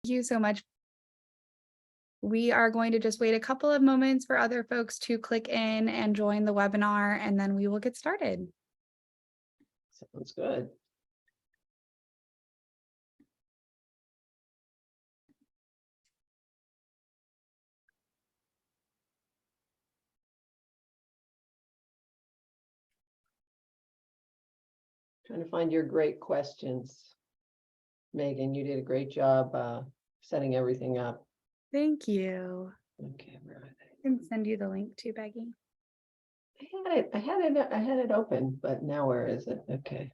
Thank you so much. We are going to just wait a couple of moments for other folks to click in and join the webinar, and then we will get started. Sounds good. Trying to find your great questions. Megan, you did a great job setting everything up. Thank you. Okay, where are they? I can send you the link too, Becky. I had it open, but now where is it? Okay.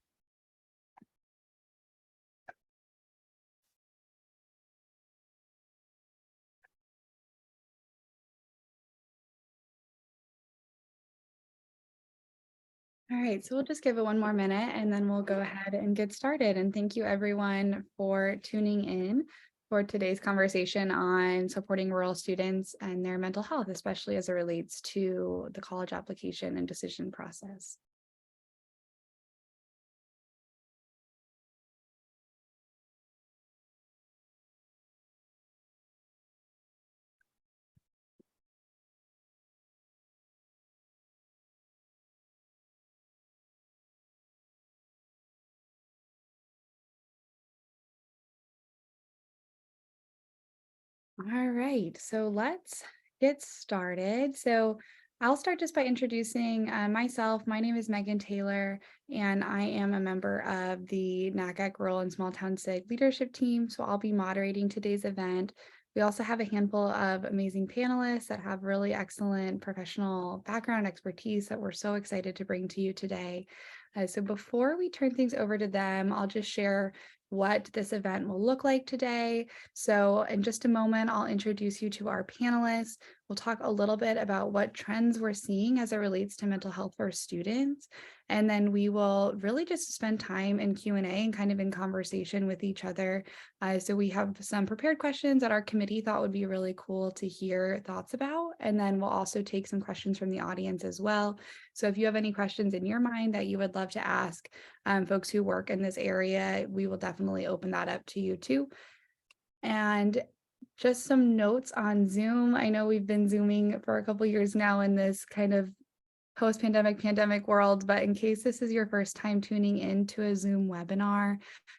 All right, so we'll just give it one more minute and then we'll go ahead and get started. And thank you everyone for tuning in for today's conversation on supporting rural students and their mental health, especially as it relates to the college application and decision process. All right, so let's get started. So I'll start just by introducing myself. My name is Megan Taylor, and I am a member of the NACAC Rural and Small Town SIG leadership team. So I'll be moderating today's event. We also have a handful of amazing panelists that have really excellent professional background expertise that we're so excited to bring to you today. So before we turn things over to them, I'll just share what this event will look like today. So in just a moment, I'll introduce you to our panelists. We'll talk a little bit about what trends we're seeing as it relates to mental health for students. And then we will really just spend time in Q&A and kind of in conversation with each other. So we have some prepared questions that our committee thought would be really cool to hear thoughts about. And then we'll also take some questions from the audience as well. So if you have any questions in your mind that you would love to ask folks who work in this area, we will definitely open that up to you too. And just some notes on Zoom. I know we've been Zooming for a couple years now in this kind of post-pandemic, pandemic world, but in case this is your first time tuning into a Zoom webinar,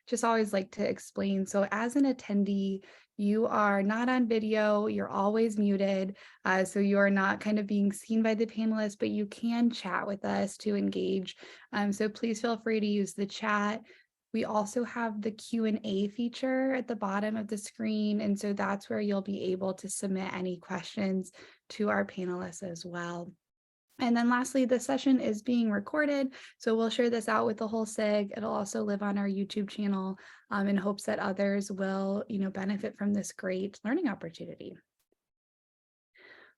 just always like to explain. So as an attendee, you are not on video, you're always muted. So you are not kind of being seen by the panelists, but you can chat with us to engage. So please feel free to use the chat. We also have the Q&A feature at the bottom of the screen. And so that's where you'll be able to submit any questions to our panelists as well. And then lastly, the session is being recorded. So we'll share this out with the whole SIG. It'll also live on our YouTube channel in hopes that others will, benefit from this great learning opportunity.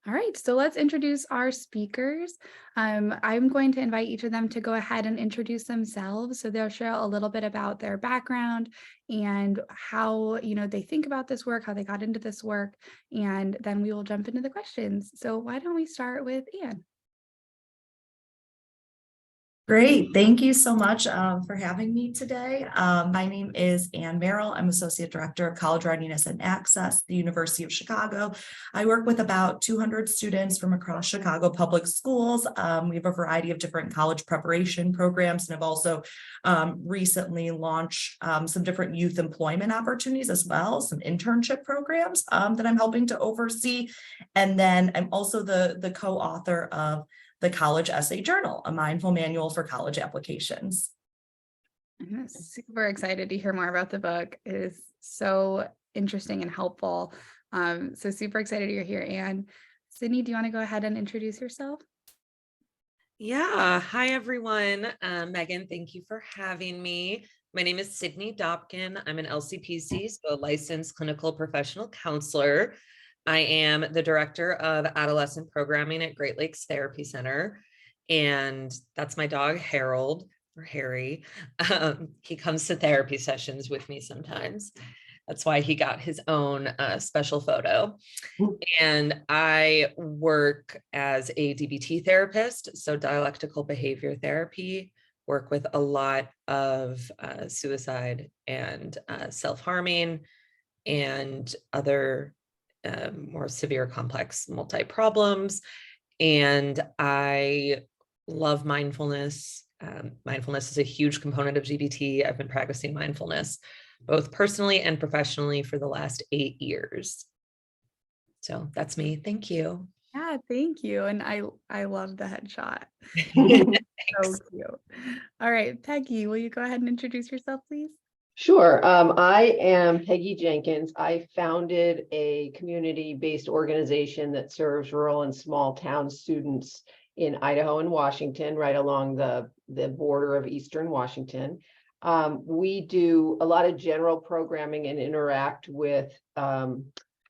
All right, so let's introduce our speakers. I'm going to invite each of them to go ahead and introduce themselves. So they'll share a little bit about their background and how, they think about this work, how they got into this work, and then we will jump into the questions. So why don't we start with Anne? Great. Thank you so much for having me today. My name is Anne Merrill. I'm Associate Director of College Readiness and Access at the University of Chicago. I work with about 200 students from across Chicago public schools. We have a variety of different college preparation programs and have also recently launched some different youth employment opportunities as well, some internship programs that I'm helping to oversee. And then I'm also the co-author of the College Essay Journal, a mindful manual for college applications. I'm super excited to hear more about the book. It is so interesting and helpful. So super excited you're here, Anne. Sydney, do you want to go ahead and introduce yourself? Yeah. Hi, everyone. Megan, thank you for having me. My name is Sydney Dobkin. I'm an LCPC, so a licensed clinical professional counselor. I am the director of adolescent programming at Great Lakes Therapy Center. And that's my dog, Harold, or Harry. He comes to therapy sessions with me sometimes. That's why he got his own special photo. And I work as a DBT therapist, so dialectical behavior therapy, work with a lot of suicide and self-harming and other more severe complex multi-problems. And I love mindfulness. Mindfulness is a huge component of GBT. I've been practicing mindfulness both personally and professionally for the last 8 years. So that's me. Thank you. Yeah, thank you. And I love the headshot. So cute. All right, Peggy, will you go ahead and introduce yourself, please? Sure. I am Peggy Jenkins. I founded a community-based organization that serves rural and small town students in Idaho and Washington, right along the border of Eastern Washington. We do a lot of general programming and interact with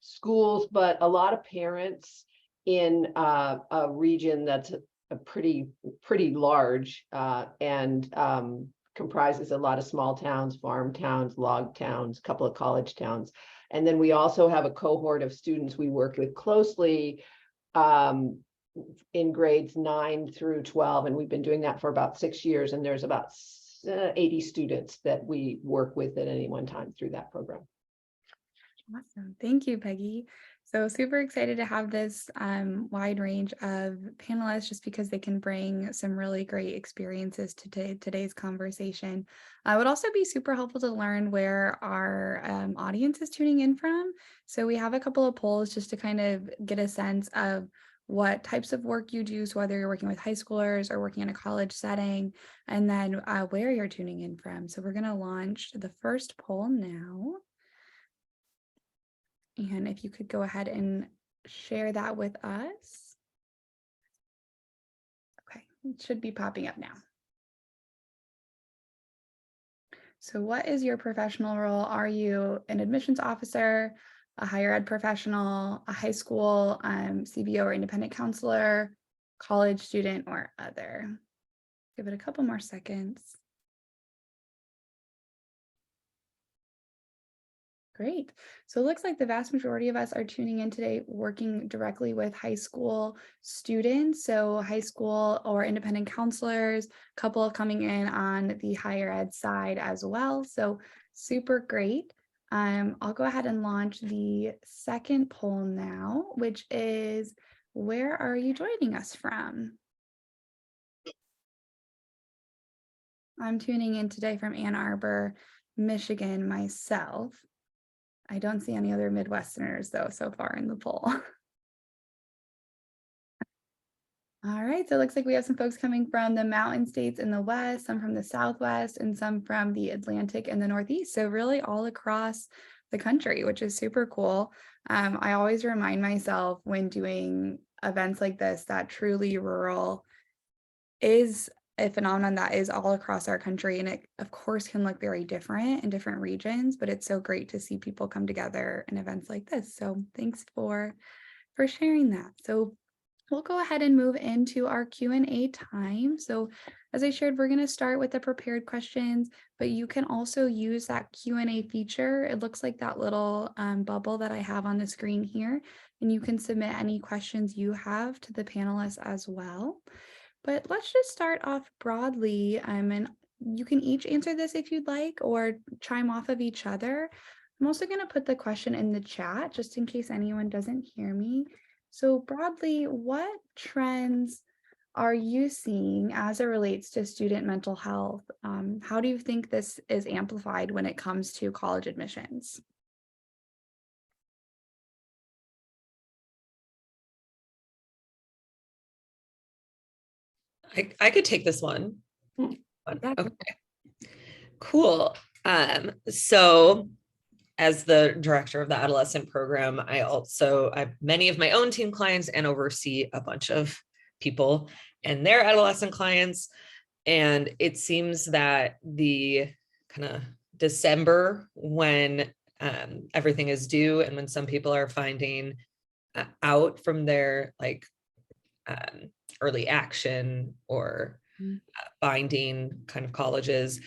schools, but a lot of parents in a region that's a pretty large and comprises a lot of small towns, farm towns, log towns, a couple of college towns. And then we also have a cohort of students we work with closely in grades 9 through 12. And we've been doing that for about 6 years. And there's about 80 students that we work with at any one time through that program. Awesome. Thank you, Peggy. So super excited to have this wide range of panelists just because they can bring some really great experiences to today's conversation. It would also be super helpful to learn where our audience is tuning in from. So we have a couple of polls just to kind of get a sense of what types of work you do, so whether you're working with high schoolers or working in a college setting, and then where you're tuning in from. So we're going to launch the first poll now. And if you could go ahead and share that with us. Okay, it should be popping up now. So what is your professional role? Are you an admissions officer, a higher ed professional, a high school CBO or independent counselor, college student, or other? Give it a couple more seconds. Great. So it looks like the vast majority of us are tuning in today working directly with high school students. So high school or independent counselors, a couple coming in on the higher ed side as well. So super great. I'll go ahead and launch the second poll now, which is, where are you joining us from? I'm tuning in today from Ann Arbor, Michigan myself. I don't see any other Midwesterners though so far in the poll. All right, so it looks like we have some folks coming from the mountain states in the West, some from the Southwest, and some from the Atlantic and the Northeast. So really all across the country, which is super cool. I always remind myself when doing events like this that truly rural is a phenomenon that is all across our country, and it of course can look very different in different regions, but it's so great to see people come together in events like this. So thanks for sharing that. So we'll go ahead and move into our Q&A time. So as I shared, we're going to start with the prepared questions, but you can also use that Q&A feature. It looks like that little bubble that I have on the screen here, and you can submit any questions you have to the panelists as well. But let's just start off broadly, and you can each answer this if you'd like, or chime off of each other. I'm also going to put the question in the chat just in case anyone doesn't hear me. So broadly, what trends are you seeing as it relates to student mental health? How do you think this is amplified when it comes to college admissions? I could take this one. Yeah. Okay, cool. So as the director of the adolescent program, I have many of my own teen clients and oversee a bunch of people and their adolescent clients. And it seems that the kind of December, when everything is due and when some people are finding out from their early action or binding kind of colleges,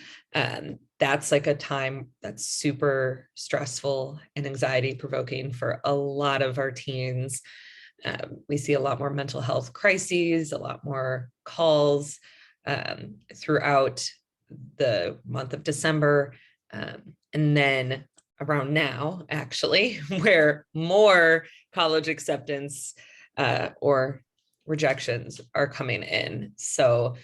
that's like a time that's super stressful and anxiety provoking for a lot of our teens. We see a lot more mental health crises, a lot more calls throughout the month of December. And then around now, actually, where more college acceptance or rejections are coming in. So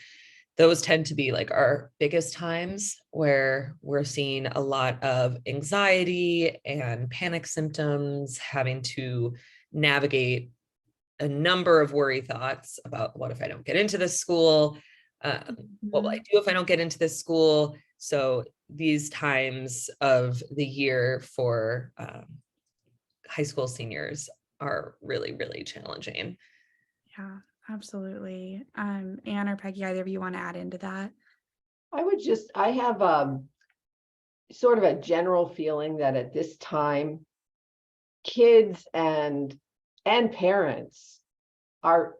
those tend to be like our biggest times where we're seeing a lot of anxiety and panic symptoms, having to navigate a number of worry thoughts about what if I don't get into this school? What will I do if I don't get into this school? So these times of the year for high school seniors are really, really challenging. Yeah, absolutely. Anne or Peggy, either of you want to add into that? I have sort of a general feeling that at this time, kids and parents are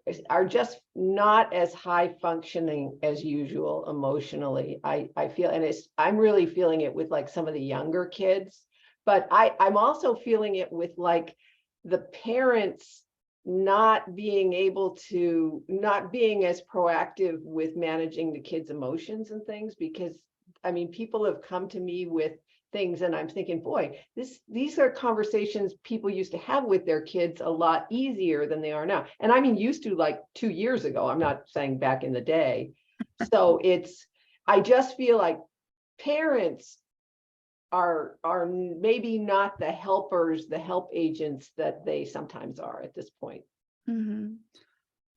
just not as high functioning as usual emotionally. I feel, and I'm really feeling it with like some of the younger kids, but I'm also feeling it with like the parents not being as proactive with managing the kids' emotions and things, because I mean, people have come to me with things and I'm thinking, boy, these are conversations people used to have with their kids a lot easier than they are now. And I mean, used to like 2 years ago, I'm not saying back in the day. So I just feel like parents are maybe not the helpers, the help agents that they sometimes are at this point. Mm-hmm.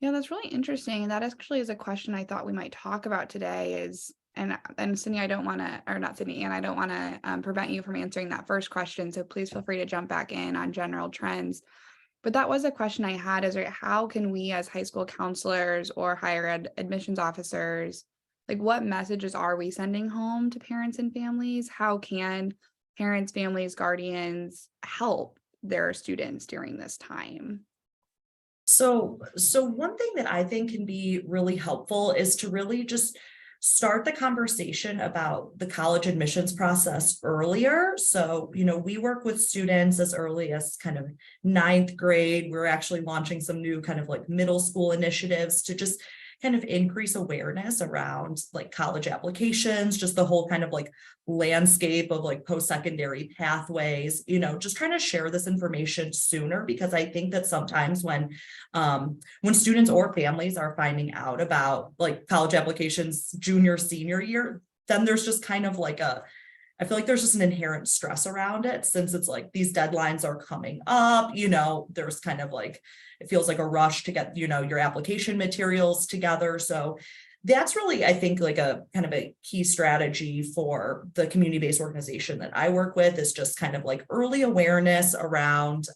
Yeah, that's really interesting. And that actually is a question I thought we might talk about today is, and Sydney, I don't want to, or not Sydney, and I don't want to prevent you from answering that first question. So please feel free to jump back in on general trends. But that was a question I had is, right, how can we as high school counselors or higher ed admissions officers, like what messages are we sending home to parents and families? How can parents, families, guardians help their students during this time? So one thing that I think can be really helpful is to really just start the conversation about the college admissions process earlier. So, we work with students as early as kind of 9th grade. We're actually launching some new kind of like middle school initiatives to just kind of increase awareness around like college applications, just the whole kind of like landscape of like post-secondary pathways, just trying to share this information sooner, because I think that sometimes when students or families are finding out about like college applications junior, senior year, then there's just kind of like I feel like there's just an inherent stress around it, since it's like these deadlines are coming up, there's kind of like, it feels like a rush to get, your application materials together. So that's really, I think, like a kind of a key strategy for the community-based organization that I work with, is just kind of like early awareness around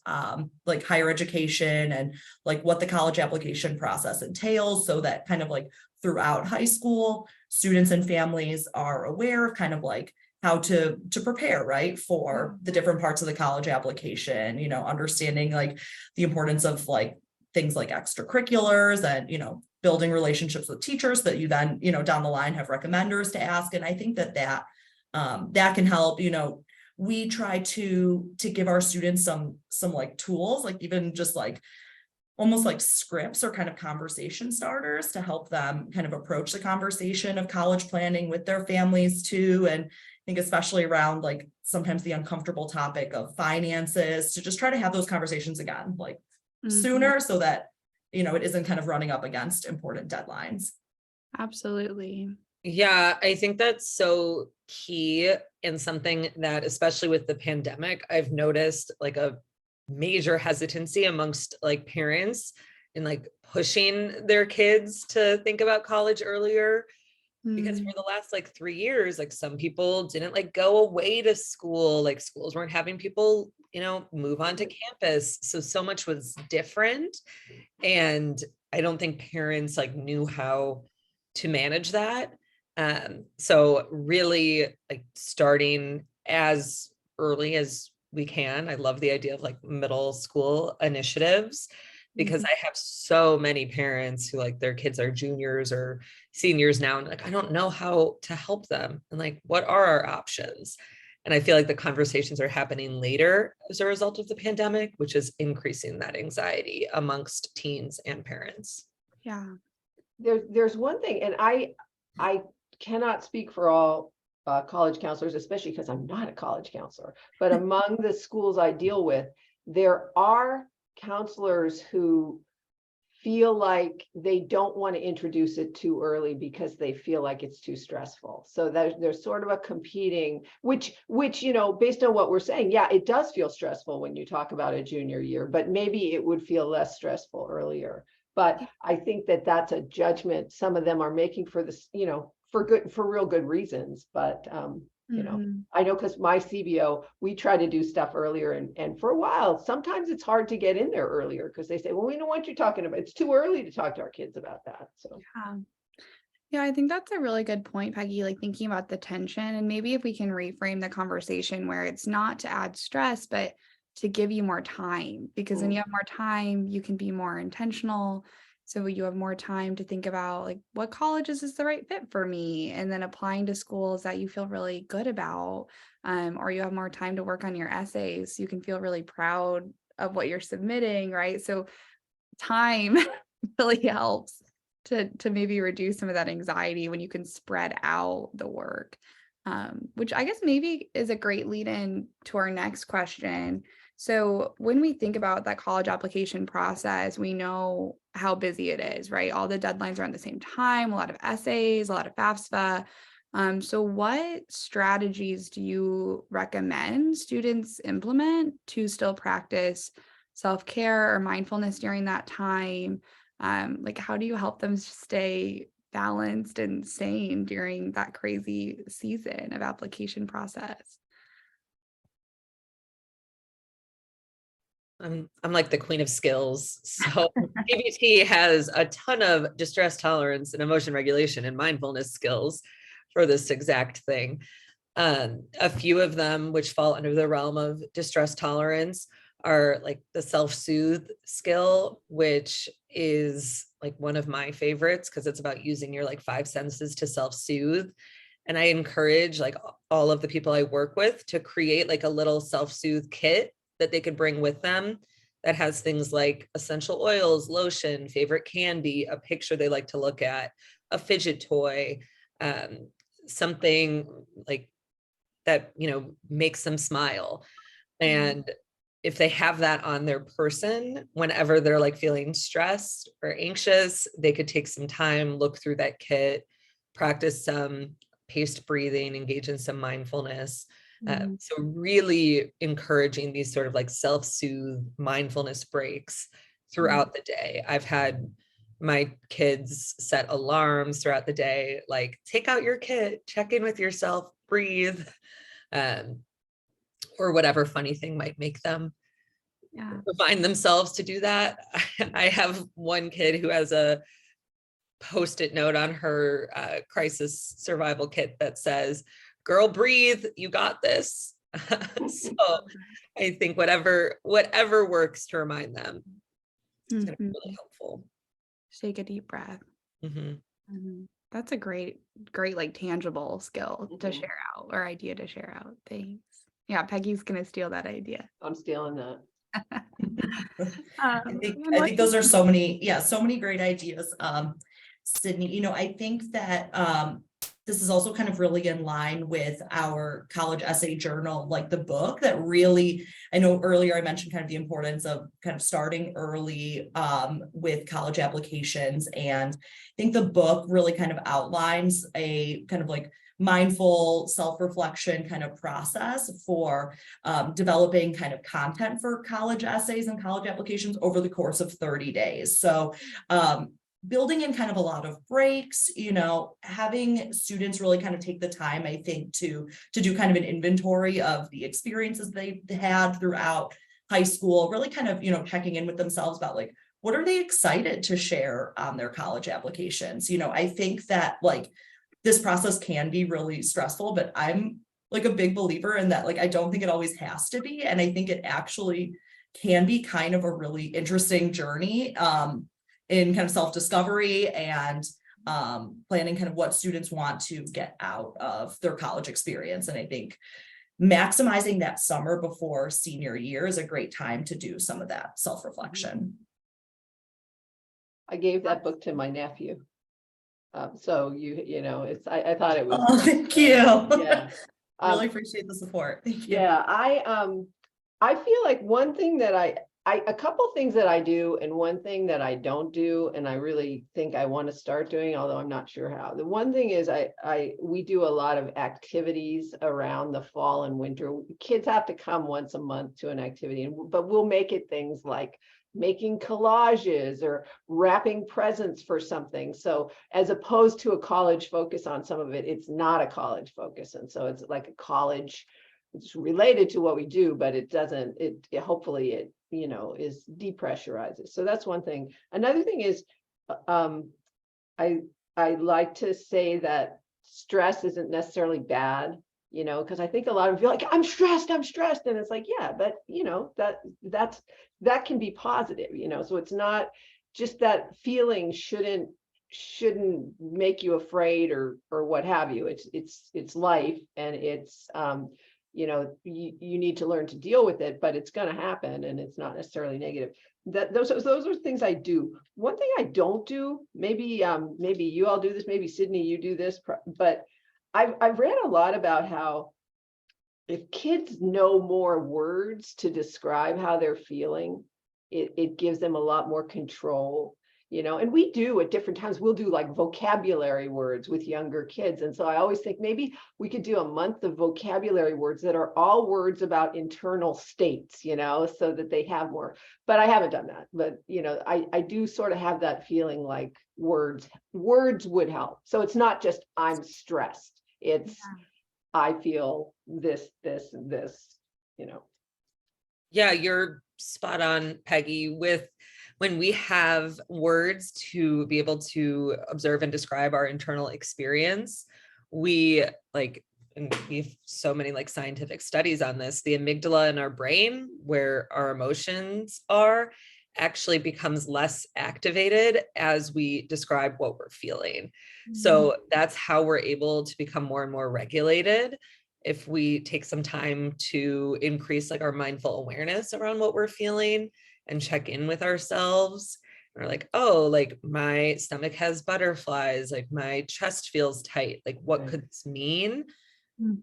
like higher education and like what the college application process entails, so that kind of like throughout high school, students and families are aware of kind of like how to prepare, right, for the different parts of the college application, understanding like the importance of like things like extracurriculars and, building relationships with teachers that you then, down the line have recommenders to ask. And I think that can help. We try to give our students some like tools, like even just like almost like scripts or kind of conversation starters to help them kind of approach the conversation of college planning with their families too. And I think especially around like sometimes the uncomfortable topic of finances, to just try to have those conversations again, like sooner, so that, it isn't kind of running up against important deadlines. Absolutely. Yeah, I think that's so key, and something that, especially with the pandemic, I've noticed like a major hesitancy amongst like parents in like pushing their kids to think about college earlier. Because for the last like 3 years, like some people didn't like go away to school, like schools weren't having people, move on to campus. So much was different. And I don't think parents like knew how to manage that. So really like starting as early as we can. I love the idea of like middle school initiatives, because I have so many parents who like their kids are juniors or seniors now, and like I don't know how to help them, and like what are our options. And I feel like the conversations are happening later as a result of the pandemic, which is increasing that anxiety amongst teens and parents. Yeah. There's one thing, and I cannot speak for all college counselors, especially because I'm not a college counselor, but among the schools I deal with, there are counselors who feel like they don't want to introduce it too early because they feel like it's too stressful. So there's sort of a competing, which, based on what we're saying, yeah, it does feel stressful when you talk about a junior year, but maybe it would feel less stressful earlier. But I think that that's a judgment some of them are making for this, for real good reasons. But, Mhm. I know because my CBO, we try to do stuff earlier, and for a while, sometimes it's hard to get in there earlier because they say, well, we know what you're talking about. It's too early to talk to our kids about that. So, Yeah. Yeah, I think that's a really good point, Peggy, like thinking about the tension and maybe if we can reframe the conversation where it's not to add stress, but to give you more time, because when you have more time, you can be more intentional. So you have more time to think about like what colleges is the right fit for me, and then applying to schools that you feel really good about. Or you have more time to work on your essays. You can feel really proud of what you're submitting, right? So time really helps to maybe reduce some of that anxiety when you can spread out the work. Which I guess maybe is a great lead in to our next question. So when we think about that college application process, we know how busy it is, right? All the deadlines are at the same time, a lot of essays, a lot of FAFSA. So what strategies do you recommend students implement to still practice self-care or mindfulness during that time? Like how do you help them stay balanced and sane during that crazy season of application process? I'm like the queen of skills. So PBT has a ton of distress tolerance and emotion regulation and mindfulness skills for this exact thing. A few of them, which fall under the realm of distress tolerance, are like the self-soothe skill, which is like one of my favorites because it's about using your like five senses to self-soothe. And I encourage like all of the people I work with to create like a little self-soothe kit that they could bring with them that has things like essential oils, lotion, favorite candy, a picture they like to look at, a fidget toy, something like that, makes them smile. And if they have that on their person, whenever they're like feeling stressed or anxious, they could take some time, look through that kit, practice some paced breathing, engage in some mindfulness. So really encouraging these sort of like self-soothe mindfulness breaks throughout the day. I've had my kids set alarms throughout the day, like take out your kit, check in with yourself, breathe, or whatever funny thing might make them remind themselves to do that. I have one kid who has a Post-it note on her crisis survival kit that says, girl, breathe, you got this. So I think whatever works to remind them is going to be really helpful. Take a deep breath. Mm-hmm. That's a great like tangible skill to share out or idea to share out. Thanks. Yeah, Peggy's gonna steal that idea. I'm stealing that. I think those are so many great ideas. Sydney, I think that this is also kind of really in line with our college essay journal, like the book that really, I know earlier I mentioned kind of the importance of kind of starting early with college applications. And I think the book really kind of outlines a kind of like mindful self-reflection kind of process for developing kind of content for college essays and college applications over the course of 30 days. So building in kind of a lot of breaks, having students really kind of take the time, I think, to do kind of an inventory of the experiences they had throughout high school, really kind of, checking in with themselves about like, what are they excited to share on their college applications? I think that like this process can be really stressful, but I'm like a big believer in that. Like, I don't think it always has to be. And I think it actually can be kind of a really interesting journey in kind of self-discovery and planning kind of what students want to get out of their college experience. And I think maximizing that summer before senior year is a great time to do some of that self-reflection. I gave that book to my nephew. So you know, I thought it was, Oh, thank you. yeah. Really appreciate the support. Thank you. Yeah, I feel like one thing that a couple things that I do and one thing that I don't do, and I really think I want to start doing, although I'm not sure how. The one thing is we do a lot of activities around the fall and winter. Kids have to come once a month to an activity, but we'll make it things like making collages or wrapping presents for something. So as opposed to a college focus on some of it, it's not a college focus. And so it's like a college, it's related to what we do, but it doesn't, hopefully it, you know, is depressurizes. So that's one thing. Another thing is, I like to say that stress isn't necessarily bad, you know, because I think a lot of people are like, I'm stressed. And it's like, yeah, but you know, that can be positive, you know, so it's not just that feeling shouldn't make you afraid or what have you. It's life, and it's, you know, you need to learn to deal with it, but it's going to happen, and it's not necessarily negative. Those are things I do. One thing I don't do, maybe you all do this, maybe Sydney, you do this, but I've read a lot about how if kids know more words to describe how they're feeling, it gives them a lot more control, you know, and we do at different times, we'll do like vocabulary words with younger kids. And so I always think maybe we could do a month of vocabulary words that are all words about internal states, you know, so that they have more, but I haven't done that. But, you know, I do sort of have that feeling like words would help. So it's not just I'm stressed. It's, I feel this, you know. Yeah, you're spot on, Peggy, with when we have words to be able to observe and describe our internal experience, we like, and we have so many like scientific studies on this, the amygdala in our brain, where our emotions are, actually becomes less activated as we describe what we're feeling. So that's how we're able to become more and more regulated. If we take some time to increase like our mindful awareness around what we're feeling and check in with ourselves, we're like, oh, like my stomach has butterflies, like my chest feels tight, like what could this mean?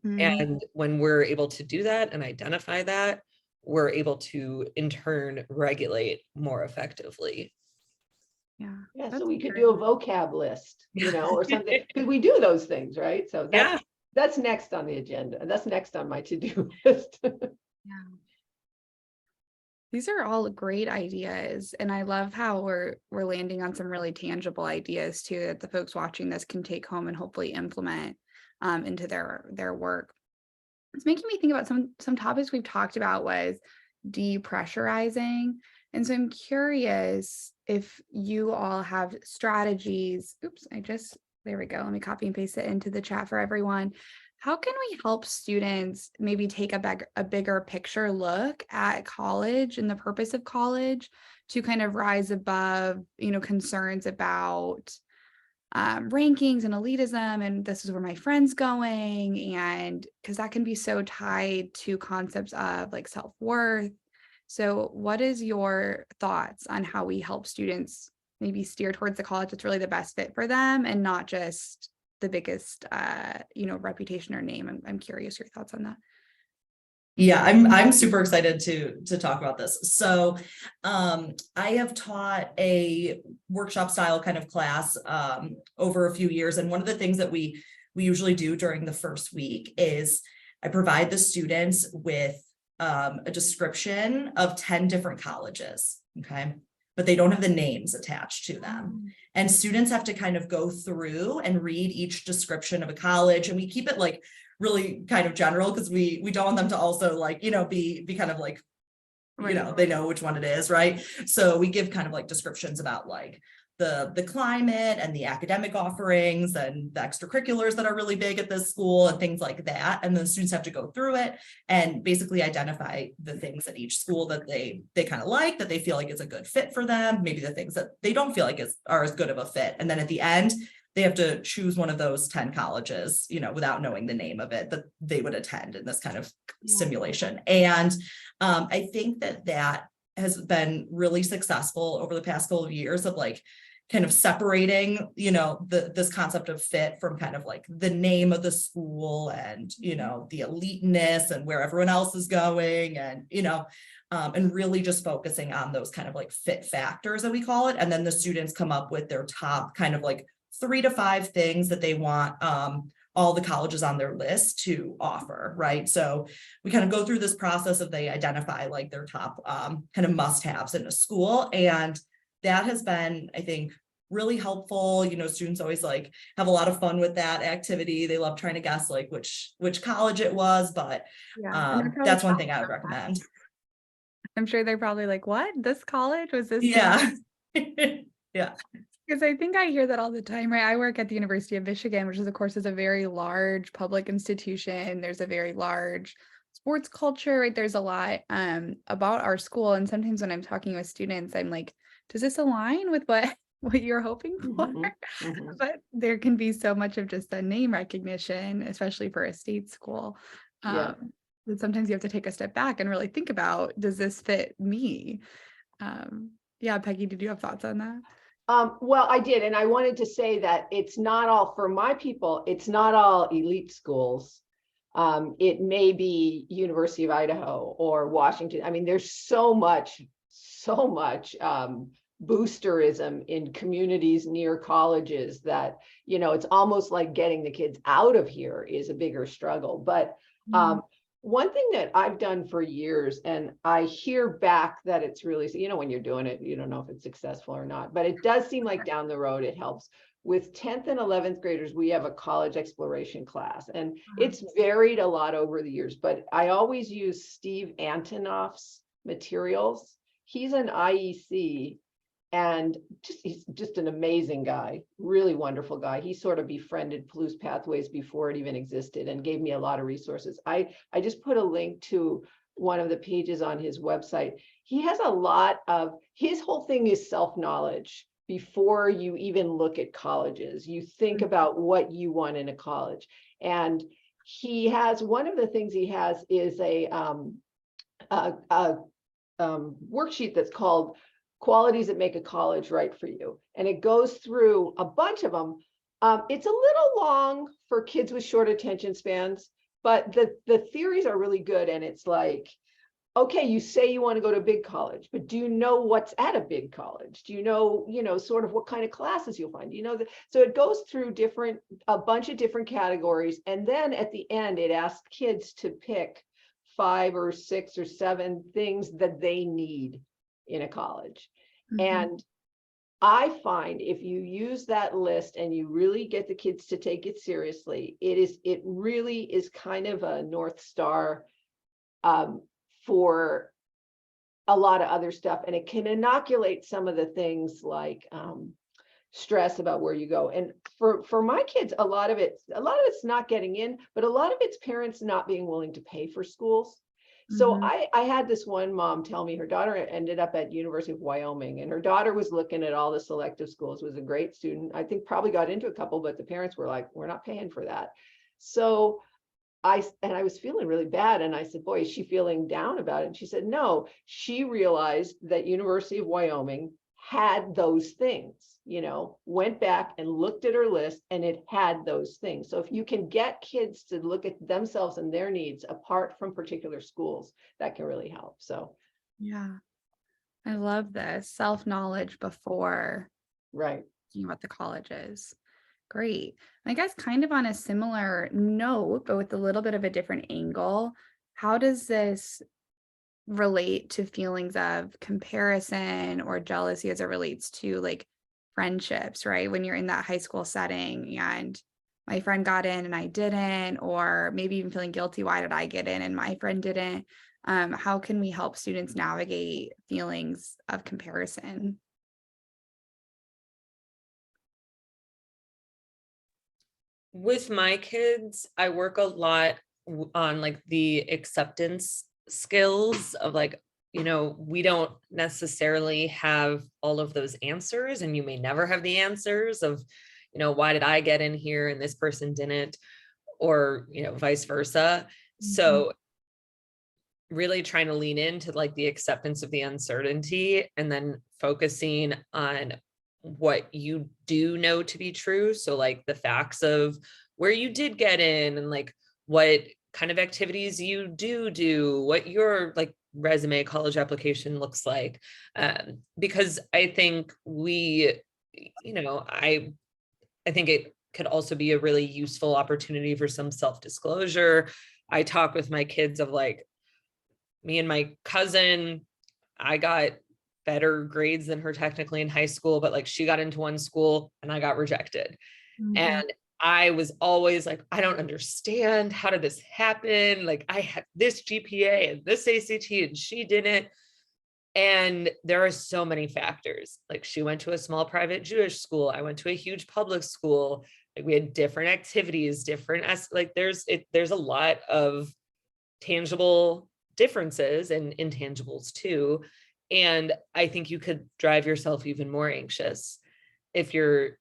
And when we're able to do that and identify that, we're able to in turn regulate more effectively. Yeah, so we could do a vocab list, you know, or something, because we do those things, right? So that's next on the agenda, and that's next on my to-do list. These are all great ideas, and I love how we're landing on some really tangible ideas too that the folks watching this can take home and hopefully implement into their work. It's making me think about some topics we've talked about was depressurizing. And so I'm curious if you all have strategies. Oops, there we go. Let me copy and paste it into the chat for everyone. How can we help students maybe take a bigger picture look at college and the purpose of college to kind of rise above, you know, concerns about rankings and elitism and this is where my friend's going, and because that can be so tied to concepts of like self-worth. So what is your thoughts on how we help students maybe steer towards the college that's really the best fit for them and not just the biggest you know, reputation or name? I'm curious your thoughts on that. Yeah, I'm super excited to talk about this. So I have taught a workshop style kind of class over a few years. And one of the things that we usually do during the first week is I provide the students with a description of 10 different colleges, okay? But they don't have the names attached to them. And students have to kind of go through and read each description of a college. And we keep it like really kind of general because we don't want them to also like, you know, be kind of like, you know, they know which one it is, right? So we give kind of like descriptions about like the climate and the academic offerings and the extracurriculars that are really big at this school and things like that. And then students have to go through it and basically identify the things at each school that they kind of like, that they feel like is a good fit for them, maybe the things that they don't feel like are as good of a fit. And then at the end, they have to choose one of those 10 colleges, you know, without knowing the name of it, that they would attend in this kind of simulation. And I think that has been really successful over the past couple of years of like kind of separating, this concept of fit from kind of like the name of the school and, the eliteness and where everyone else is going and really just focusing on those kind of like fit factors that we call it. And then the students come up with their top kind of like 3 to 5 things that they want all the colleges on their list to offer, right? So we kind of go through this process of they identify like their top kind of must-haves in a school. And that has been, I think, really helpful. Students always like have a lot of fun with that activity. They love trying to guess like which college it was, but Yeah, and they're probably that's one thing I shocked would about that. recommend. I'm sure they're probably like, what? This college? Was this? Yeah. Yeah. Because I think I hear that all the time, right? I work at the University of Michigan, which is, of course, is a very large public institution. There's a very large sports culture, right? There's a lot about our school. And sometimes when I'm talking with students, I'm like, does this align with what you're hoping for? Mhm, mhm. But there can be so much of just a name recognition, especially for a state school. Yeah. That sometimes you have to take a step back and really think about, does this fit me? Yeah, Peggy, did you have thoughts on that? Well, I did, and I wanted to say that it's not all for my people. It's not all elite schools. It may be University of Idaho or Washington. I mean, there's so much boosterism in communities near colleges that, it's almost like getting the kids out of here is a bigger struggle. But one thing that I've done for years, and I hear back that it's really, when you're doing it, you don't know if it's successful or not, but it does seem like down the road it helps. With 10th and 11th graders, we have a college exploration class, and it's varied a lot over the years, but I always use Steve Antonoff's materials. He's an IEC, and he's just an amazing guy, really wonderful guy. He sort of befriended Palouse Pathways before it even existed and gave me a lot of resources. I just put a link to one of the pages on his website. He has a lot of, his whole thing is self-knowledge. Before you even look at colleges, you think about what you want in a college. And he has, one of the things he has is a worksheet that's called Qualities That Make a College Right for You. And it goes through a bunch of them. It's a little long for kids with short attention spans, but the theories are really good. And it's like, okay, you say you want to go to a big college, but do you know what's at a big college? Do you know, sort of what kind of classes you'll find? So it goes through a bunch of different categories. And then at the end, it asks kids to pick 5 or 6 or 7 things that they need in a college. And I find if you use that list and you really get the kids to take it seriously, it really is kind of a North Star for a lot of other stuff. And it can inoculate some of the things like stress about where you go. And for my kids, a lot of it's not getting in, but a lot of it's parents not being willing to pay for schools. So I had this one mom tell me her daughter ended up at University of Wyoming, and her daughter was looking at all the selective schools, was a great student. I think probably got into a couple, but the parents were like, we're not paying for that. So I was feeling really bad. And I said, boy, is she feeling down about it? And she said, no, she realized that University of Wyoming had those things, went back and looked at her list and it had those things. So if you can get kids to look at themselves and their needs apart from particular schools, that can really help. So, yeah, I love this self-knowledge before right. thinking about the colleges. Great. I guess kind of on a similar note, but with a little bit of a different angle, how does this relate to feelings of comparison or jealousy as it relates to like friendships, right? When you're in that high school setting and my friend got in and I didn't, or maybe even feeling guilty, why did I get in and my friend didn't? How can we help students navigate feelings of comparison? With my kids, I work a lot on like the acceptance skills of like, we don't necessarily have all of those answers, and you may never have the answers of, why did I get in here and this person didn't, or, vice versa. So really trying to lean into like the acceptance of the uncertainty and then focusing on what you do know to be true. So like the facts of where you did get in and like what kind of activities you do, what your like resume college application looks like. Because I think I think it could also be a really useful opportunity for some self-disclosure. I talk with my kids of like, me and my cousin, I got better grades than her technically in high school, but like she got into one school and I got rejected. Mhm. And I was always like, I don't understand. How did this happen? Like I had this GPA and this ACT and she didn't. And there are so many factors. Like she went to a small private Jewish school. I went to a huge public school. Like we had different activities, like there's a lot of tangible differences and intangibles too. And I think you could drive yourself even more anxious if you're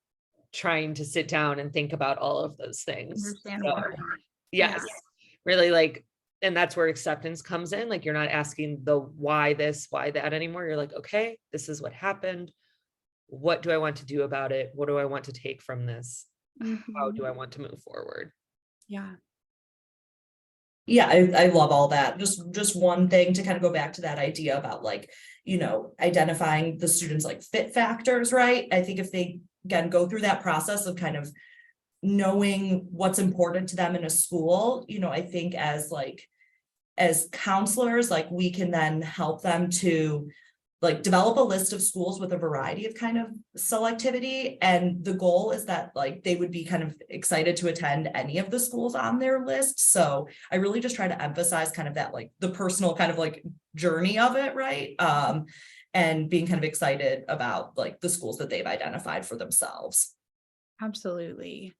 trying to sit down and think about all of those things. Understand So, why. yes, really like, and that's where acceptance comes in. Like you're not asking the why this, why that anymore. You're like, okay, this is what happened. What do I want to do about it? What do I want to take from this? How do I want to move forward? Yeah. Yeah, I love all that. Just one thing to kind of go back to that idea about like, identifying the students' like fit factors, right? I think if they again go through that process of kind of knowing what's important to them in a school, I think as counselors, like we can then help them to like develop a list of schools with a variety of kind of selectivity. And the goal is that like they would be kind of excited to attend any of the schools on their list. So I really just try to emphasize kind of that like the personal kind of like journey of it, right? And being kind of excited about like the schools that they've identified for themselves. Absolutely.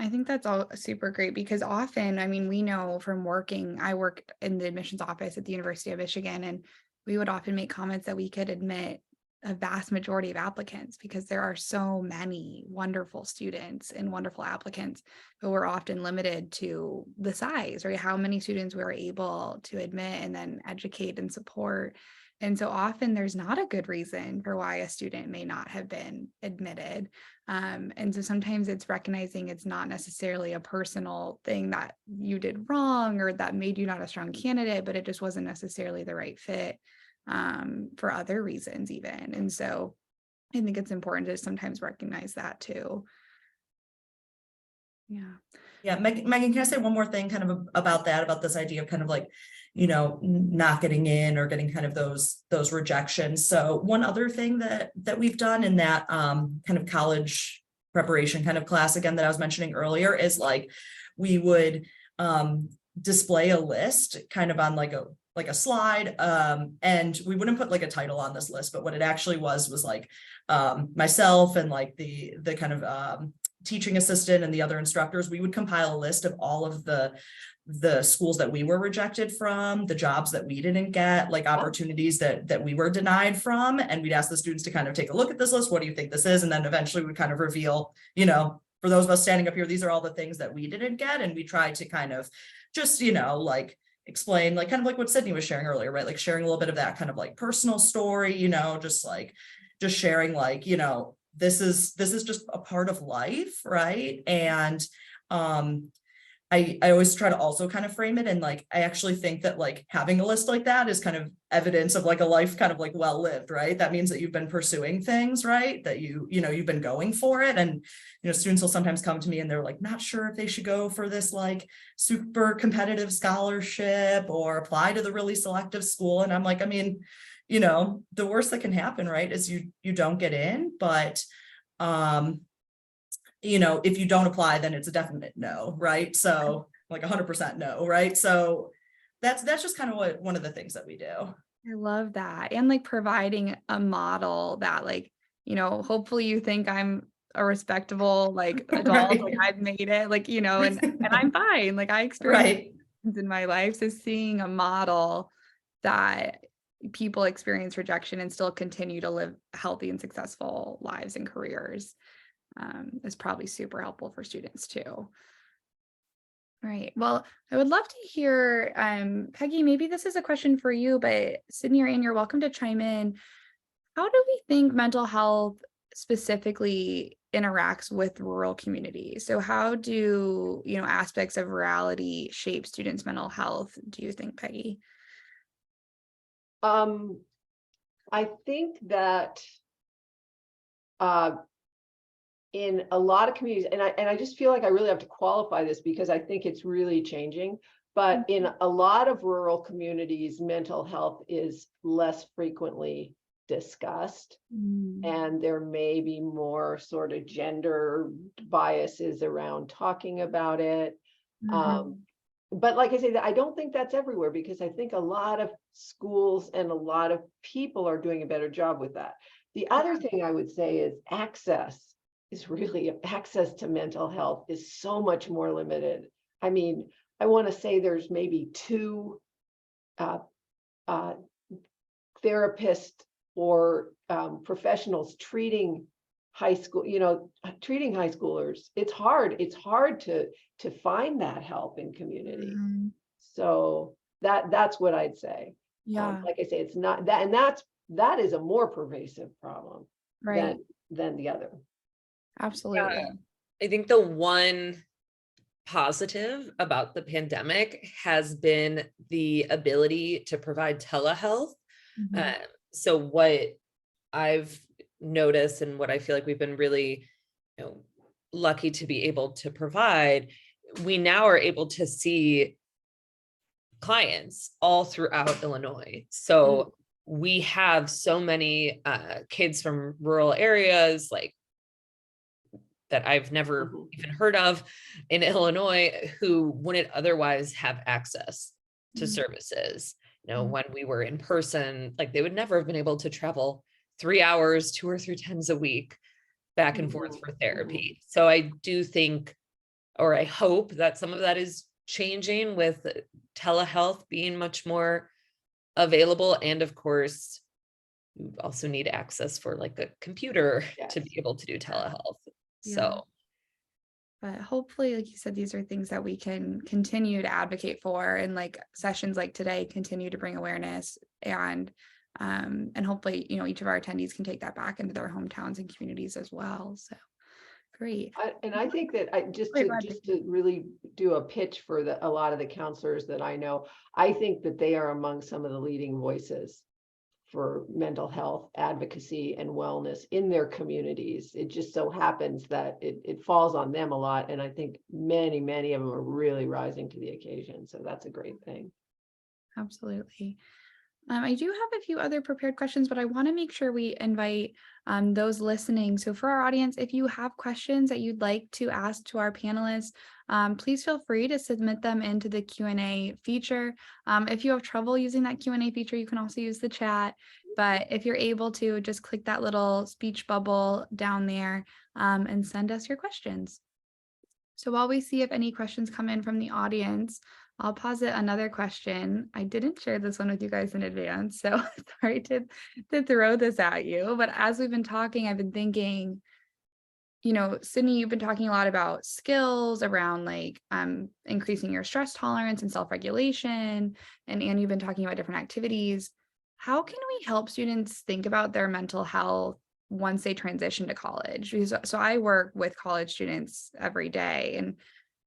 I think that's all super great because often, I mean, we know from working, I work in the admissions office at the University of Michigan, and we would often make comments that we could admit a vast majority of applicants because there are so many wonderful students and wonderful applicants, but we're often limited to the size, right? How many students we're able to admit and then educate and support. And so often there's not a good reason for why a student may not have been admitted. And so sometimes it's recognizing it's not necessarily a personal thing that you did wrong or that made you not a strong candidate, but it just wasn't necessarily the right fit for other reasons even. And so I think it's important to sometimes recognize that too. Yeah. Yeah, Megan, can I say one more thing kind of about this idea of kind of like, not getting in or getting kind of those rejections. So one other thing that we've done in that kind of college preparation kind of class, again, that I was mentioning earlier, is like we would display a list kind of on like a slide, and we wouldn't put like a title on this list, but what it actually was like myself and like the kind of teaching assistant and the other instructors, we would compile a list of all of the schools that we were rejected from, the jobs that we didn't get, like opportunities that we were denied from. And we'd ask the students to kind of take a look at this list. What do you think this is? And then eventually we'd kind of reveal, for those of us standing up here, these are all the things that we didn't get. And we tried to kind of just, like explain, like kind of like what Sydney was sharing earlier, right? Like sharing a little bit of that kind of like personal story, just sharing like, this is just a part of life, right? And I always try to also kind of frame it, and like I actually think that like having a list like that is kind of evidence of like a life kind of like well lived, right? That means that you've been pursuing things, right? That you've been going for it. And students will sometimes come to me and they're like not sure if they should go for this like super competitive scholarship or apply to the really selective school. And I'm like, I mean, the worst that can happen, right, is you don't get in, but if you don't apply, then it's a definite no, right? So like 100% no, right? So that's just kind of one of the things that we do. I love that. And like providing a model that like, hopefully you think I'm a respectable like adult, Right. like I've made it, like, and I'm fine. Like I experienced things in my life. So seeing a model that people experience rejection and still continue to live healthy and successful lives and careers is probably super helpful for students too. Right. Well, I would love to hear, Peggy, maybe this is a question for you, but Sydney or Anne, you're welcome to chime in. How do we think mental health specifically interacts with rural communities. So how do, aspects of rurality shape students' mental health, do you think, Peggy? I think that in a lot of communities, and I just feel like I really have to qualify this because I think it's really changing, but in a lot of rural communities, mental health is less frequently discussed. And there may be more sort of gender biases around talking about it. But like I say, I don't think that's everywhere, because I think a lot of schools and a lot of people are doing a better job with that. The other thing I would say is access to mental health is so much more limited. I mean, I want to say there's maybe 2 therapists or professionals treating high schoolers. It's hard to find that help in community. So that's what I'd say. Yeah. Like I say, it's not that, and that is a more pervasive problem Right. than the other. Absolutely. Yeah. I think the one positive about the pandemic has been the ability to provide telehealth. So what I've noticed, and what I feel like we've been really, lucky to be able to provide, we now are able to see clients all throughout Illinois. So we have so many kids from rural areas, like, that I've never even heard of in Illinois, who wouldn't otherwise have access to services. When we were in person, like, they would never have been able to travel 3 hours, 2 or 3 times a week back and forth for therapy. So I do think, or I hope, that some of that is changing with telehealth being much more available. And of course, you also need access for like a computer to be able to do telehealth. So, but hopefully, like you said, these are things that we can continue to advocate for, and like sessions like today continue to bring awareness, and hopefully, each of our attendees can take that back into their hometowns and communities as well. So great. I think that just to really do a pitch for a lot of the counselors that I know, I think that they are among some of the leading voices for mental health advocacy and wellness in their communities. It just so happens that it falls on them a lot. And I think many, many of them are really rising to the occasion. So that's a great thing. Absolutely. I do have a few other prepared questions, but I want to make sure we invite those listening. So for our audience, if you have questions that you'd like to ask to our panelists, please feel free to submit them into the Q&A feature. If you have trouble using that Q&A feature, you can also use the chat. But if you're able to, just click that little speech bubble down there and send us your questions. So while we see if any questions come in from the audience, I'll posit another question. I didn't share this one with you guys in advance, so sorry to throw this at you. But as we've been talking, I've been thinking, Sydney, you've been talking a lot about skills around like increasing your stress tolerance and self-regulation. And Anne, you've been talking about different activities. How can we help students think about their mental health once they transition to college? So I work with college students every day, and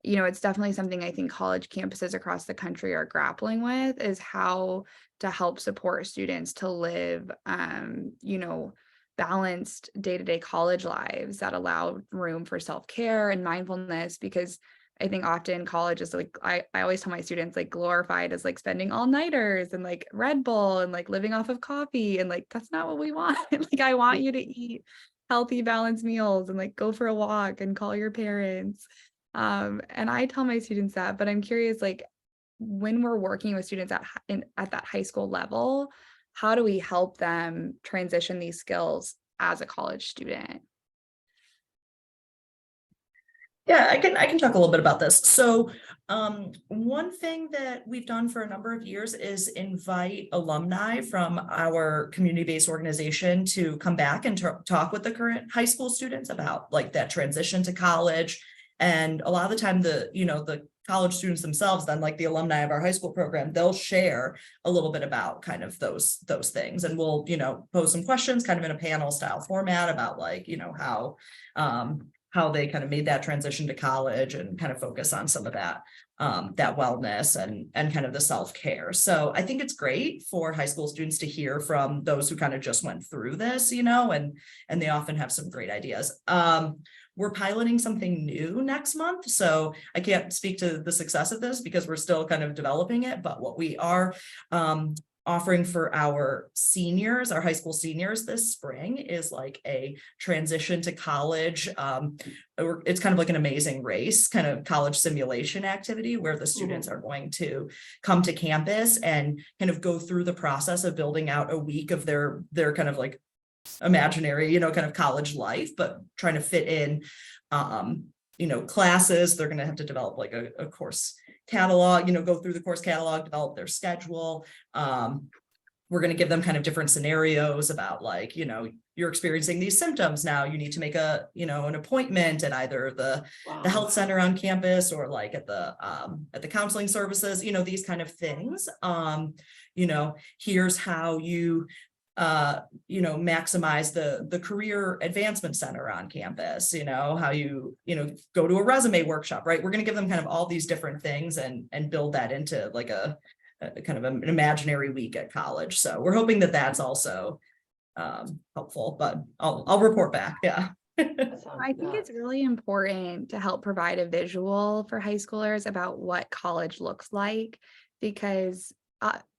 it's definitely something I think college campuses across the country are grappling with, is how to help support students to live, balanced day-to-day college lives that allow room for self-care and mindfulness. Because I think often college is like, I always tell my students, like, glorified as like spending all-nighters and like Red Bull and like living off of coffee. And like, that's not what we want. Like, I want you to eat healthy, balanced meals and like go for a walk and call your parents. And I tell my students that, but I'm curious, like, when we're working with students at that high school level, how do we help them transition these skills as a college student? Yeah, I can talk a little bit about this. So one thing that we've done for a number of years is invite alumni from our community-based organization to come back and talk with the current high school students about like that transition to college. And a lot of the time the college students themselves, then like the alumni of our high school program, they'll share a little bit about kind of those things. And we'll, pose some questions kind of in a panel style format about like, how they kind of made that transition to college and kind of focus on some of that wellness and kind of the self-care. So I think it's great for high school students to hear from those who kind of just went through this, and they often have some great ideas. We're piloting something new next month, so I can't speak to the success of this because we're still kind of developing it, but what we are offering for our seniors, our high school seniors this spring is like a transition to college. It's kind of like an Amazing Race kind of college simulation activity where the students are going to come to campus and kind of go through the process of building out a week of their kind of like imaginary, kind of college life, but trying to fit in, classes. They're going to have to develop like a course catalog, go through the course catalog, develop their schedule. We're going to give them kind of different scenarios about like, you're experiencing these symptoms now, you need to make an appointment at either the health center on campus or like at the counseling services, these kind of things. Here's how you maximize the career advancement center on campus, how you go to a resume workshop, right? We're going to give them kind of all these different things and build that into like a kind of an imaginary week at college. So we're hoping that that's also helpful, but I'll report back. Yeah. I think it's really important to help provide a visual for high schoolers about what college looks like, because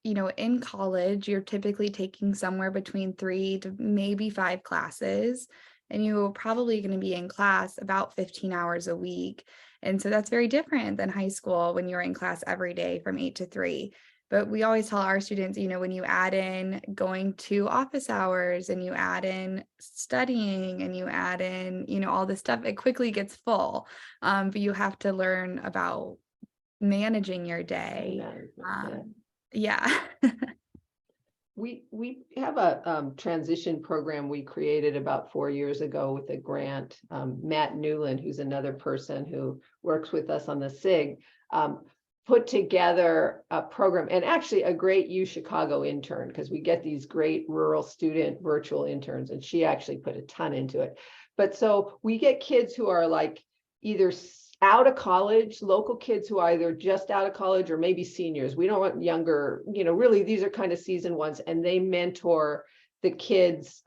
in college, you're typically taking somewhere between 3 to maybe 5 classes, and you're probably going to be in class about 15 hours a week. And so that's very different than high school when you're in class every day from 8 to 3. But we always tell our students, when you add in going to office hours and you add in studying and you add in, all this stuff, it quickly gets full. But you have to learn about managing your day. Yeah. We have a transition program we created about 4 years ago with a grant. Matt Newland, who's another person who works with us on the SIG, put together a program, and actually a great UChicago intern, because we get these great rural student virtual interns, and she actually put a ton into it. But so we get kids who are like either out of college, local kids who are either just out of college or maybe seniors. We don't want younger, really these are kind of seasoned ones, and they mentor the kids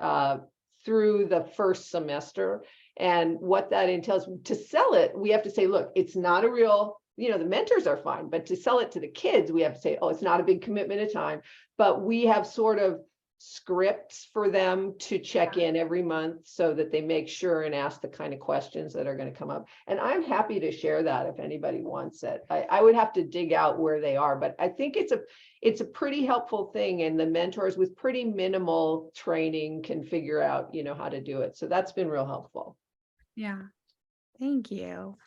through the first semester. And what that entails, to sell it, we have to say, look, it's not a real, the mentors are fine, but to sell it to the kids, we have to say, oh, it's not a big commitment of time, but we have sort of scripts for them to check in every month so that they make sure and ask the kind of questions that are going to come up. And I'm happy to share that if anybody wants it. I would have to dig out where they are, but I think it's a pretty helpful thing, and the mentors with pretty minimal training can figure out, how to do it. So that's been real helpful. Yeah. Thank you.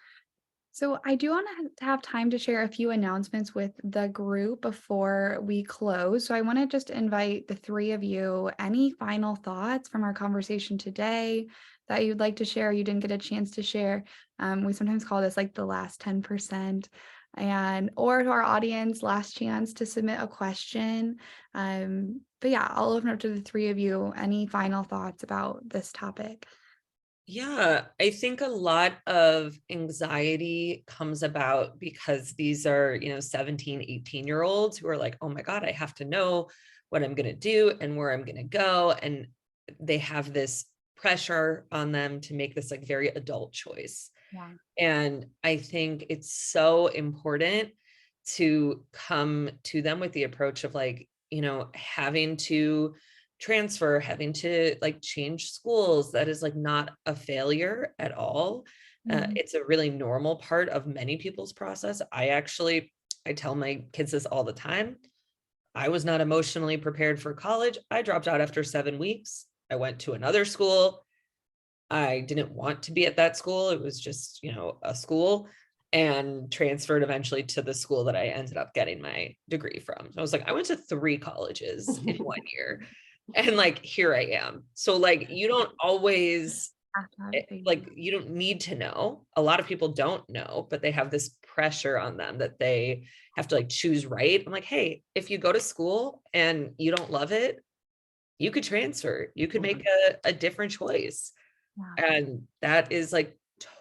So I do want to have time to share a few announcements with the group before we close. So I want to just invite the 3 of you, any final thoughts from our conversation today that you'd like to share, you didn't get a chance to share. We sometimes call this like the last 10%, or to our audience, last chance to submit a question. But yeah, I'll open up to the 3 of you. Any final thoughts about this topic? Yeah, I think a lot of anxiety comes about because these are, 17, 18-year-olds who are like, oh my God, I have to know what I'm going to do and where I'm going to go. And they have this pressure on them to make this like very adult choice. Yeah. And I think it's so important to come to them with the approach of like, having to transfer, having to like change schools, that is like not a failure at all. It's a really normal part of many people's process. I tell my kids this all the time. I was not emotionally prepared for college. I dropped out after 7 weeks. I went to another school. I didn't want to be at that school. It was just, a school, and transferred eventually to the school that I ended up getting my degree from. So I was like, I went to 3 colleges in 1 year. And like, here I am. So like, you don't always, like, you don't need to know. A lot of people don't know, but they have this pressure on them that they have to like choose right. I'm like, hey, if you go to school and you don't love it, you could transfer, you could make a different choice. Yeah. And that is like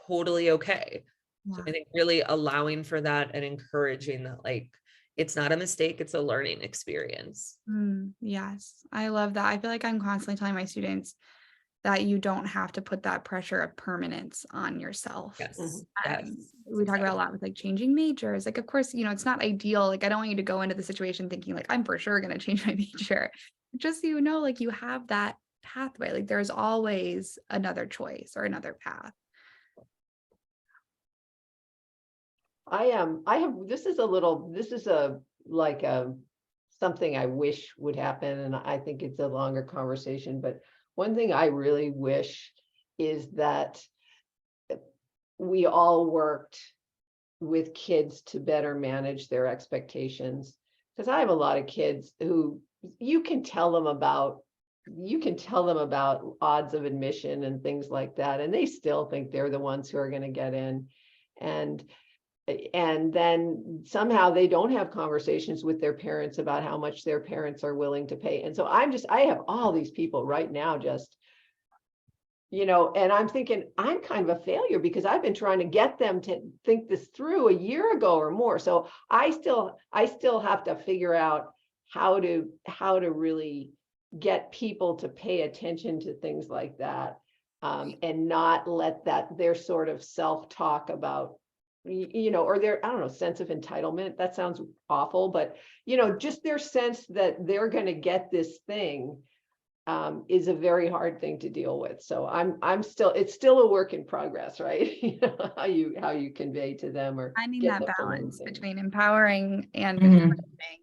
totally okay. So Yeah. I think really allowing for that and encouraging that, like, it's not a mistake, it's a learning experience. Yes, I love that. I feel like I'm constantly telling my students that you don't have to put that pressure of permanence on yourself. Yes. Mhm. Yes. We talk about a Exactly. lot with like changing majors. Like, of course, it's not ideal. Like, I don't want you to go into the situation thinking like I'm for sure going to change my major. Just so like you have that pathway. Like, there's always another choice or another path. I have, this is like a, something I wish would happen, and I think it's a longer conversation, but one thing I really wish is that we all worked with kids to better manage their expectations. Because I have a lot of kids who you can tell them about odds of admission and things like that, and they still think they're the ones who are going to get in. And then somehow they don't have conversations with their parents about how much their parents are willing to pay. And so I have all these people right now just, and I'm thinking I'm kind of a failure because I've been trying to get them to think this through a year ago or more. So I still have to figure out how to really get people to pay attention to things like that, and not let that their sort of self-talk about, or their, I don't know, sense of entitlement. That sounds awful, but just their sense that they're going to get this thing, is a very hard thing to deal with. So it's still a work in progress, right? How you convey to them or Finding get that them to learn balance things. between empowering and Mhm. encouraging,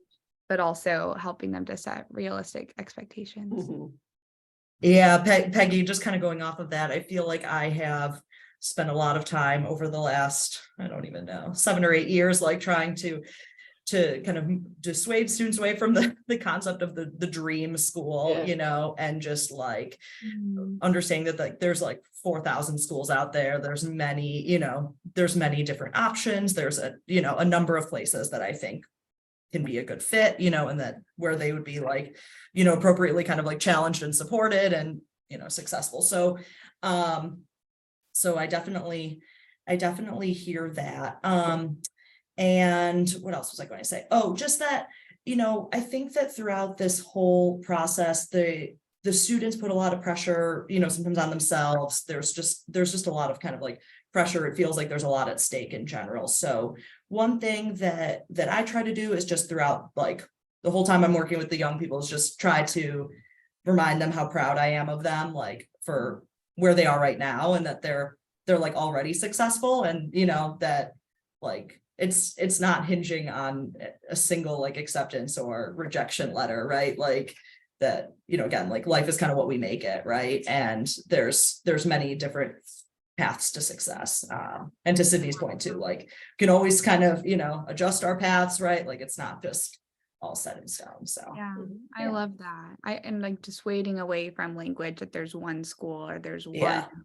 but also helping them to set realistic expectations. Mhm. Yeah, Peggy, just kind of going off of that, I feel like I have spent a lot of time over the last, I don't even know, 7 or 8 years, like trying to kind of dissuade students away from the concept of the dream school, Yeah. and just like Mm. understanding that like there's like 4,000 schools out there. There's many different options. There's a number of places that I think can be a good fit, and that where they would be like, appropriately kind of like challenged and supported and, successful. So, so I definitely hear that. And what else was I going to say? Oh, just that, I think that throughout this whole process, the students put a lot of pressure, sometimes on themselves. There's just a lot of kind of like pressure. It feels like there's a lot at stake in general. So one thing that I try to do is just throughout like the whole time I'm working with the young people is just try to remind them how proud I am of them, like for where they are right now, and that they're like already successful, and that like it's not hinging on a single like acceptance or rejection letter, right? Like that, again, like life is kind of what we make it, right? And there's many different paths to success. And to Sydney's point too, like can always kind of, adjust our paths, right? Like it's not just all set in stone. So Yeah, I Yeah. love that. And like dissuading away from language that there's one school or there's Yeah. one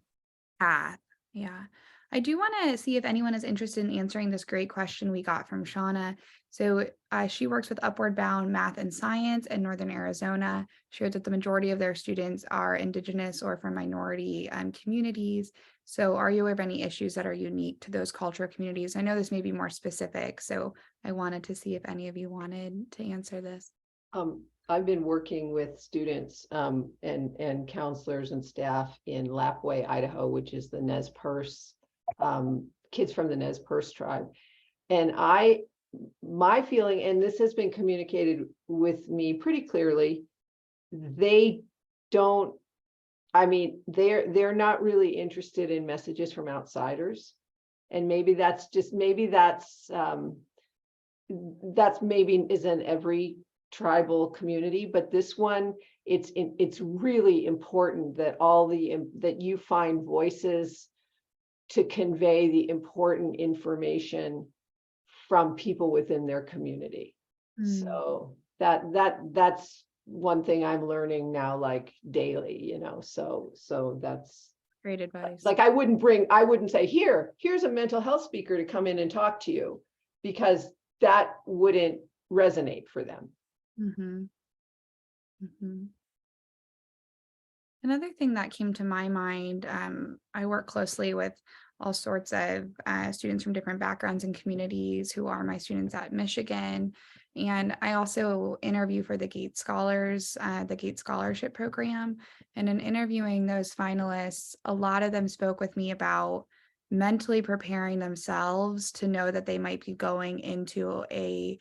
path. Yeah. I do want to see if anyone is interested in answering this great question we got from Shauna. So she works with Upward Bound Math and Science in Northern Arizona. She shared that the majority of their students are Indigenous or from minority communities. So are you aware of any issues that are unique to those cultural communities? I know this may be more specific, so I wanted to see if any of you wanted to answer this. I've been working with students, and counselors and staff in Lapwai, Idaho, which is the Nez Perce, kids from the Nez Perce tribe. And my feeling, and this has been communicated with me pretty clearly, they don't, I mean, they're not really interested in messages from outsiders. And maybe that's maybe isn't every tribal community, but this one, it's really important that that you find voices to convey the important information from people within their community. So that's one thing I'm learning now, like daily, so that's Great advice. Like I wouldn't say, here's a mental health speaker to come in and talk to you, because that wouldn't resonate for them. Mhm. Mhm. Another thing that came to my mind, I work closely with all sorts of students from different backgrounds and communities who are my students at Michigan. And I also interview for the Gates Scholars, the Gates Scholarship Program. And in interviewing those finalists, a lot of them spoke with me about mentally preparing themselves to know that they might be going into a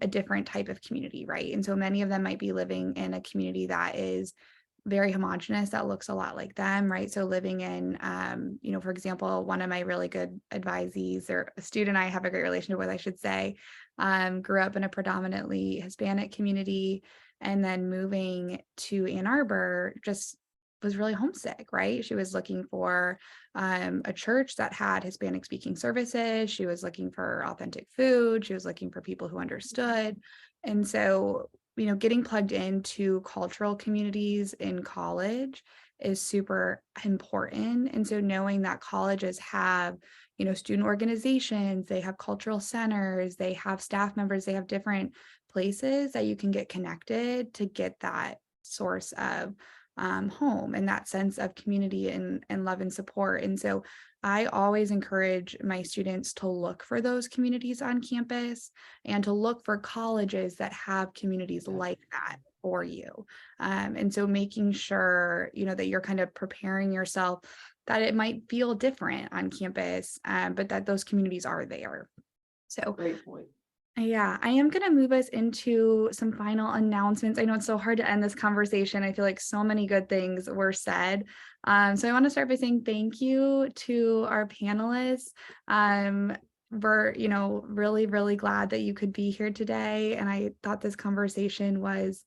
different type of community, right? And so many of them might be living in a community that is very homogenous, that looks a lot like them, right? So living in, for example, one of my really good advisees, or a student I have a great relationship with, I should say, grew up in a predominantly Hispanic community, and then moving to Ann Arbor just was really homesick, right? She was looking for a church that had Hispanic speaking services. She was looking for authentic food. She was looking for people who understood. And so getting plugged into cultural communities in college is super important. And so knowing that colleges have, student organizations, they have cultural centers, they have staff members, they have different places that you can get connected to get that source of home and that sense of community and love and support. And so I always encourage my students to look for those communities on campus and to look for colleges that have communities like that for you. And so making sure, that you're kind of preparing yourself that it might feel different on campus, but that those communities are there. So Great point. yeah, I am going to move us into some final announcements. I know it's so hard to end this conversation. I feel like so many good things were said. So I want to start by saying thank you to our panelists. We're, really, really glad that you could be here today. And I thought this conversation was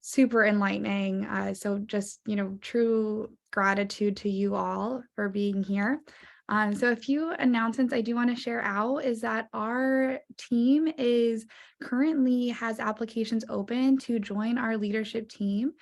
super enlightening. So just, true gratitude to you all for being here. So a few announcements I do want to share out is that our team currently has applications open to join our leadership team.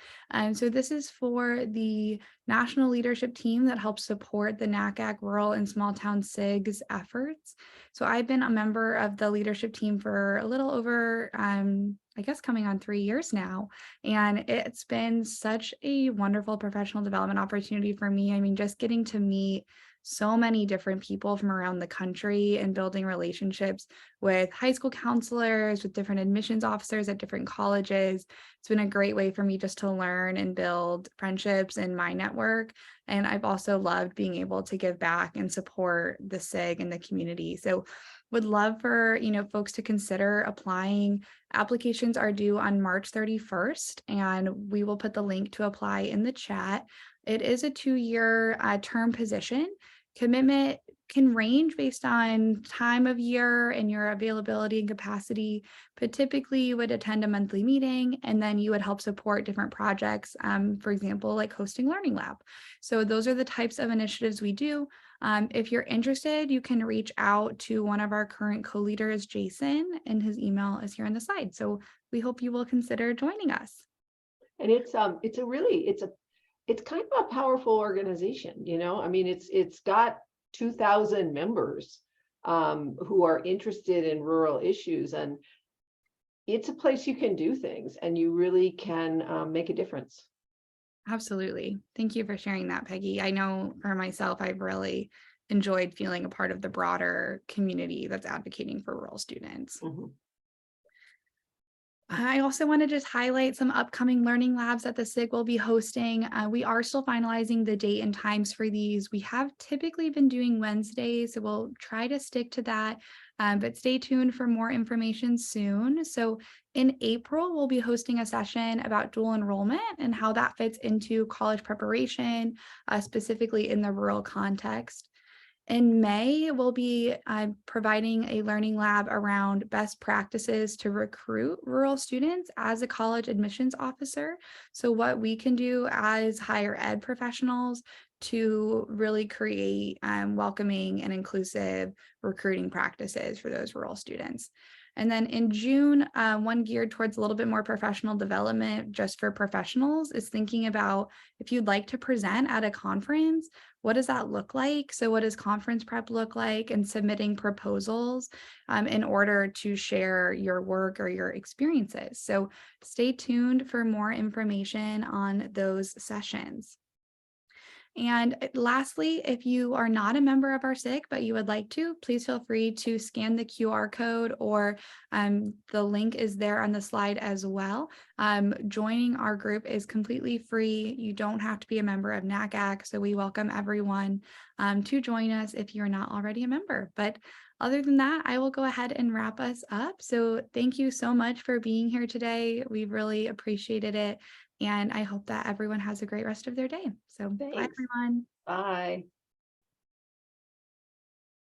So this is for the national leadership team that helps support the NACAC Rural and Small Town SIG's efforts. So I've been a member of the leadership team for a little over, I guess coming on 3 years now. And it's been such a wonderful professional development opportunity for me. I mean, just getting to meet so many different people from around the country and building relationships with high school counselors, with different admissions officers at different colleges. It's been a great way for me just to learn and build friendships in my network. And I've also loved being able to give back and support the SIG and the community. So would love for, folks to consider applying. Applications are due on March 31st, and we will put the link to apply in the chat. It is a 2-year term position. Commitment can range based on time of year and your availability and capacity, but typically you would attend a monthly meeting and then you would help support different projects, for example, like hosting Learning Lab. So those are the types of initiatives we do. If you're interested, you can reach out to one of our current co-leaders, Jason, and his email is here on the slide. So we hope you will consider joining us. And it's kind of a powerful organization, I mean, it's got 2,000 members who are interested in rural issues, and it's a place you can do things and you really can make a difference. Absolutely. Thank you for sharing that, Peggy. I know for myself, I've really enjoyed feeling a part of the broader community that's advocating for rural students. Mhm. I also want to just highlight some upcoming learning labs that the SIG will be hosting. We are still finalizing the date and times for these. We have typically been doing Wednesdays, so we'll try to stick to that, but stay tuned for more information soon. So in April, we'll be hosting a session about dual enrollment and how that fits into college preparation, specifically in the rural context. In May, we'll be providing a learning lab around best practices to recruit rural students as a college admissions officer. So what we can do as higher ed professionals to really create welcoming and inclusive recruiting practices for those rural students. And then in June, one geared towards a little bit more professional development just for professionals is thinking about if you'd like to present at a conference, what does that look like? So what does conference prep look like, and submitting proposals in order to share your work or your experiences. So stay tuned for more information on those sessions. And lastly, if you are not a member of our SIG, but you would like to, please feel free to scan the QR code, or the link is there on the slide as well. Joining our group is completely free. You don't have to be a member of NACAC, so we welcome everyone to join us if you're not already a member. But other than that, I will go ahead and wrap us up. So thank you so much for being here today. We really appreciated it. And I hope that everyone has a great rest of their day. So bye, Thanks. everyone. Bye.